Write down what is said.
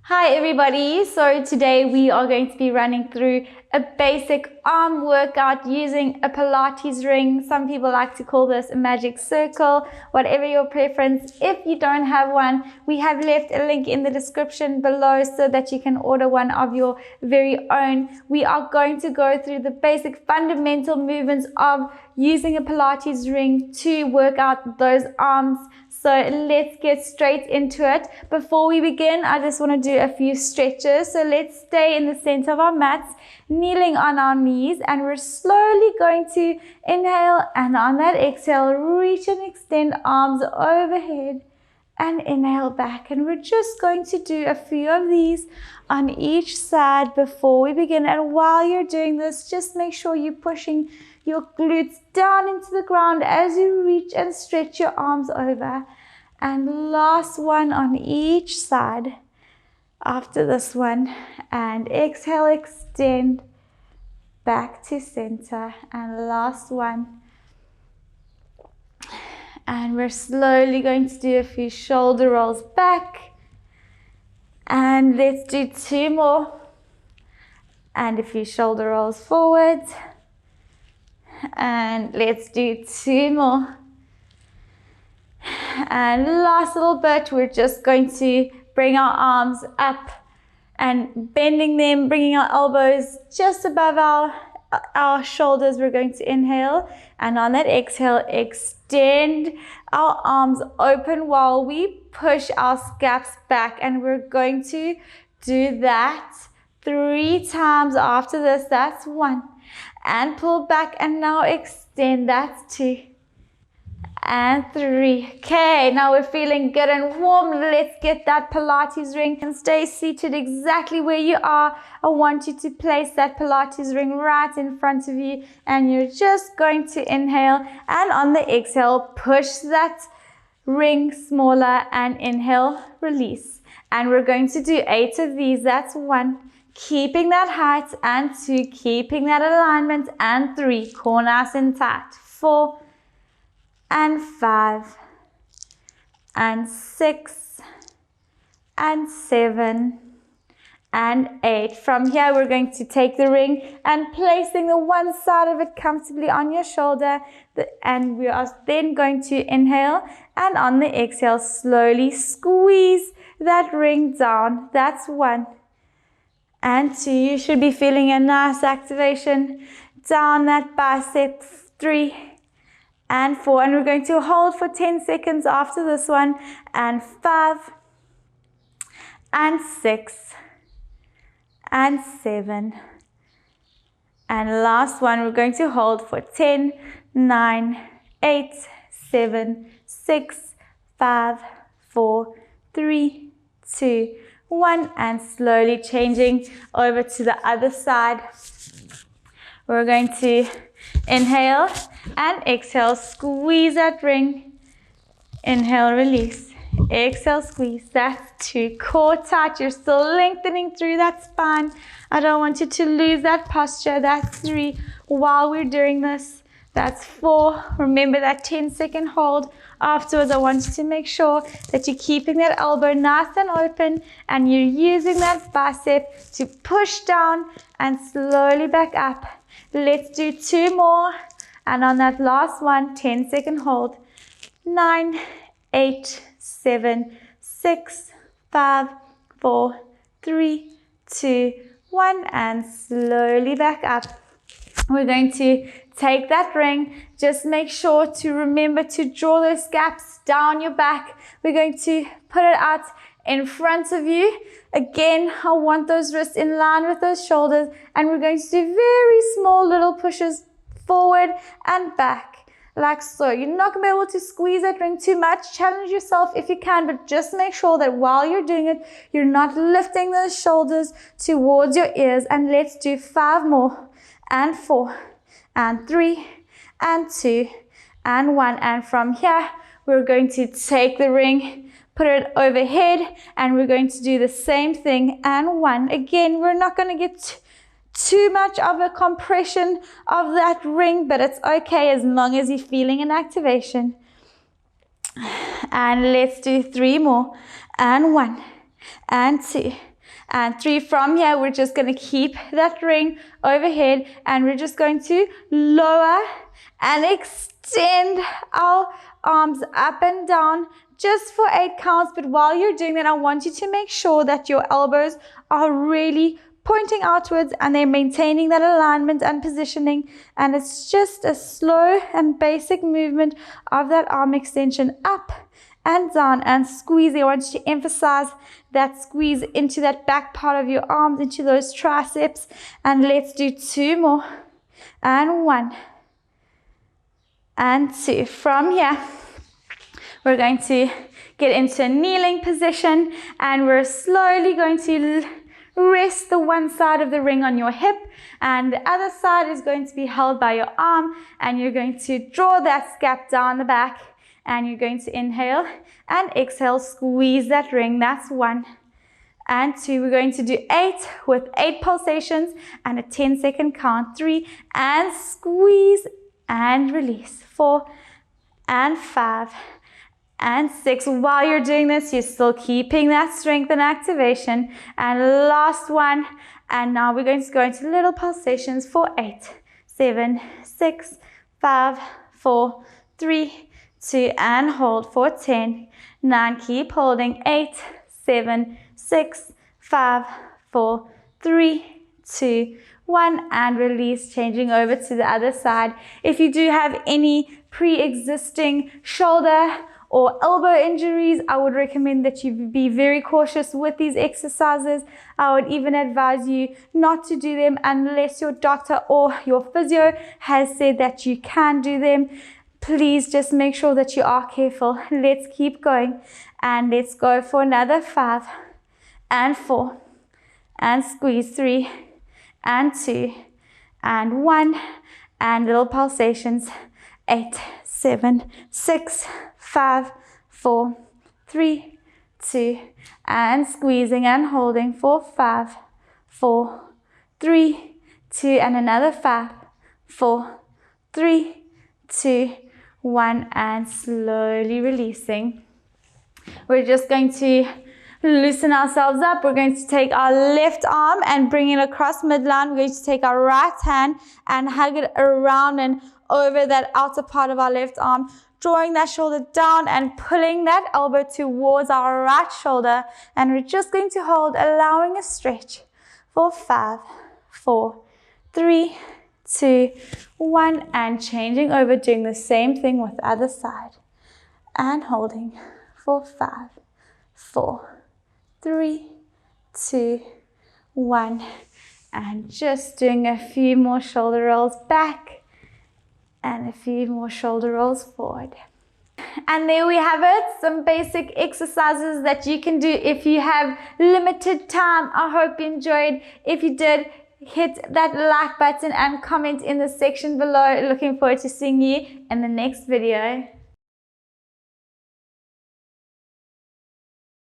Hi everybody, so today we are going to be running through a basic arm workout using a Pilates ring. Some people like to call this a magic circle, whatever your preference. If you don't have one, we have left a link in the description below so that you can order one of your very own. We are going to go through the basic fundamental movements of using a Pilates ring to work out those arms. So let's get straight into it. Before we begin, I just want to do a few stretches. So let's stay in the center of our mats, kneeling on our knees, and we're slowly going to inhale, and on that exhale, reach and extend arms overhead and inhale back. And we're just going to do a few of these on each side before we begin. And while you're doing this, just make sure you're pushing your glutes down into the ground as you reach and stretch your arms over. And last one on each side after this one. And exhale, extend back to center. And last one. And we're slowly going to do a few shoulder rolls back. And let's do two more. And a few shoulder rolls forward. And let's do two more. And last little bit, we're just going to bring our arms up and bending them, bringing our elbows just above our shoulders. We're going to inhale, and on that exhale, extend our arms open while we push our scaps back. And we're going to do that 3 times after this. That's 1. And pull back, and now extend. That's 2 and 3. Okay, now we're feeling good and warm. Let's get that Pilates ring and stay seated exactly where you are. I want you to place that Pilates ring right in front of you, and you're just going to inhale, and on the exhale, push that ring smaller and inhale, release. And we're going to do 8 of these. That's 1. Keeping that height, and 2, keeping that alignment, and 3, core nice and tight, 4 and 5 and 6 and 7 and 8. From here, we're going to take the ring and placing the one side of it comfortably on your shoulder, and we are then going to inhale, and on the exhale, slowly squeeze that ring down. That's 1. And 2, you should be feeling a nice activation down that bicep. 3 and 4, and we're going to hold for 10 seconds after this one. And 5 and 6 and 7. And last one, we're going to hold for 10, 9, 8, 7, 6, 5, 4, 3, 2, 1, and slowly changing over to the other side. We're going to inhale and exhale, squeeze that ring. Inhale, release. Exhale, squeeze. That's 2. Core tight. You're still lengthening through that spine. I don't want you to lose that posture. That's 3 while we're doing this. That's 4. Remember that 10-second hold. Afterwards, I want you to make sure that you're keeping that elbow nice and open, and you're using that bicep to push down and slowly back up. Let's do 2 more. And on that last one, 10-second hold. 9, 8, 7, 6, 5, 4, 3, 2, 1, and slowly back up. We're going to take that ring. Just make sure to remember to draw those gaps down your back. We're going to put it out in front of you. Again, I want those wrists in line with those shoulders, and we're going to do very small little pushes forward and back, like so. You're not going to be able to squeeze that ring too much. Challenge yourself if you can, but just make sure that while you're doing it, you're not lifting those shoulders towards your ears. And let's do 5 more, and 4 and 3 and 2 and 1. And from here, we're going to take the ring, put it overhead, and we're going to do the same thing. And 1. Again, we're not going to get too much of a compression of that ring, but it's okay as long as you're feeling an activation. And let's do 3 more. And 1 and 2 and 3. From here, we're just going to keep that ring overhead, and we're just going to lower and extend our arms up and down just for 8 counts. But while you're doing that, I want you to make sure that your elbows are really pointing outwards and they're maintaining that alignment and positioning. And it's just a slow and basic movement of that arm extension up and down and squeezing. I want you to emphasize that squeeze into that back part of your arms, into those triceps. And let's do 2 more. And 1 and 2. From here, we're going to get into a kneeling position, and we're slowly going to rest the one side of the ring on your hip, and the other side is going to be held by your arm, and you're going to draw that scap down the back, and you're going to inhale and exhale, squeeze that ring. That's 1 and 2. We're going to do 8 with 8 pulsations and a 10-second count. 3 and squeeze and release. 4 and 5 and 6. While you're doing this, you're still keeping that strength and activation. And last one. And now we're going to go into little pulsations for 8, 7, 6, 5, 4, 3, 2, and hold for 10, 9. Keep holding. 8, 7, 6, 5, 4, 3, 2, 1, and release, changing over to the other side. If you do have any pre-existing shoulder or elbow injuries, I would recommend that you be very cautious with these exercises. I would even advise you not to do them unless your doctor or your physio has said that you can do them. Please just make sure that you are careful. Let's keep going, and let's go for another 5 and 4 and squeeze. 3 and 2 and 1, and little pulsations. 8, 7, 6, 5, 4, 3, 2, and squeezing and holding for 5, 4, 3, 2, and another 5, 4, 3, 2, 1, and slowly releasing. We're just going to loosen ourselves up. We're going to take our left arm and bring it across midline. We're going to take our right hand and hug it around and over that outer part of our left arm, drawing that shoulder down and pulling that elbow towards our right shoulder. And we're just going to hold, allowing a stretch for 5, 4, 3, 2, 1, and changing over, doing the same thing with the other side. And holding for 5, 4, 3, 2, 1, and just doing a few more shoulder rolls back and a few more shoulder rolls forward. And there we have it, some basic exercises that you can do if you have limited time. I hope you enjoyed. If you did, hit that like button and comment in the section below. Looking forward to seeing you in the next video.